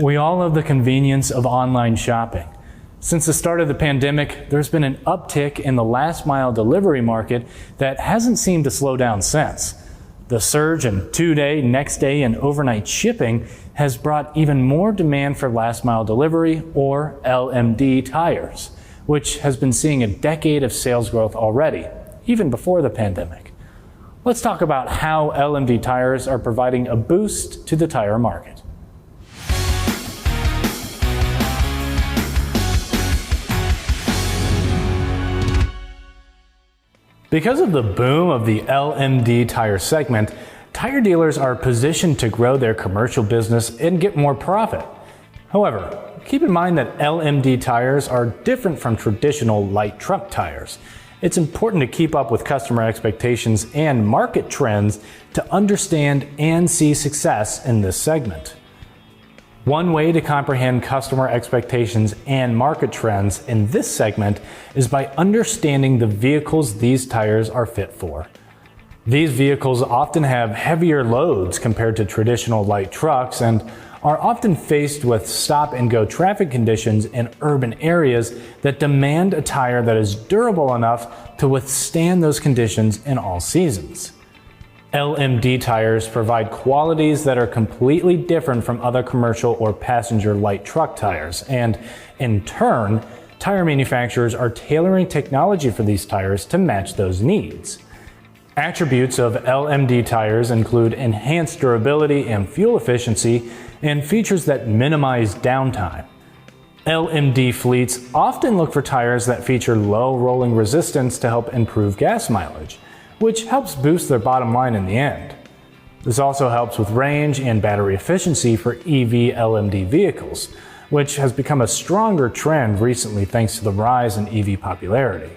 We all love the convenience of online shopping. Since the start of the pandemic, there's been an uptick in the last mile delivery market that hasn't seemed to slow down since. The surge in 2-day, next day, and overnight shipping has brought even more demand for last mile delivery, or LMD tires, which has been seeing a decade of sales growth already, even before the pandemic. Let's talk about how LMD tires are providing a boost to the tire market. Because of the boom of the LMD tire segment, tire dealers are positioned to grow their commercial business and get more profit. However, keep in mind that LMD tires are different from traditional light truck tires. It's important to keep up with customer expectations and market trends to understand and see success in this segment. One way to comprehend customer expectations and market trends in this segment is by understanding the vehicles these tires are fit for. These vehicles often have heavier loads compared to traditional light trucks and are often faced with stop-and-go traffic conditions in urban areas that demand a tire that is durable enough to withstand those conditions in all seasons. LMD tires provide qualities that are completely different from other commercial or passenger light truck tires, and in turn, tire manufacturers are tailoring technology for these tires to match those needs. Attributes of LMD tires include enhanced durability and fuel efficiency and features that minimize downtime. LMD fleets often look for tires that feature low rolling resistance to help improve gas mileage, which helps boost their bottom line in the end. This also helps with range and battery efficiency for EV LMD vehicles, which has become a stronger trend recently thanks to the rise in EV popularity.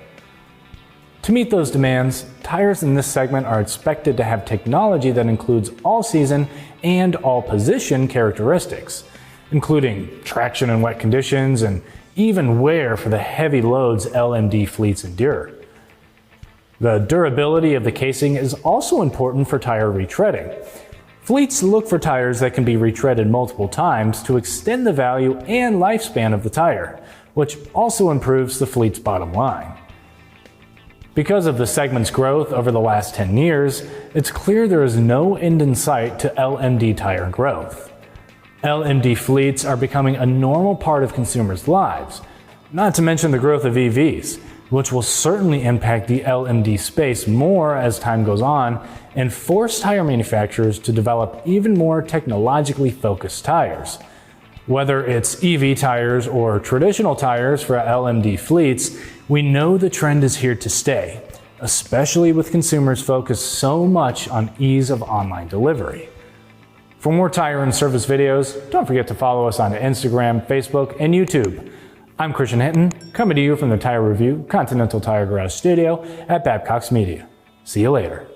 To meet those demands, tires in this segment are expected to have technology that includes all-season and all-position characteristics, including traction in wet conditions and even wear for the heavy loads LMD fleets endure. The durability of the casing is also important for tire retreading. Fleets look for tires that can be retreaded multiple times to extend the value and lifespan of the tire, which also improves the fleet's bottom line. Because of the segment's growth over the last 10 years, it's clear there is no end in sight to LMD tire growth. LMD fleets are becoming a normal part of consumers' lives, not to mention the growth of EVs, which will certainly impact the LMD space more as time goes on and force tire manufacturers to develop even more technologically focused tires. Whether it's EV tires or traditional tires for LMD fleets, we know the trend is here to stay, especially with consumers focused so much on ease of online delivery. For more tire and service videos, don't forget to follow us on Instagram, Facebook, and YouTube. I'm Christian Hinton, coming to you from the Tire Review Continental Tire Garage Studio at Babcock's Media. See you later.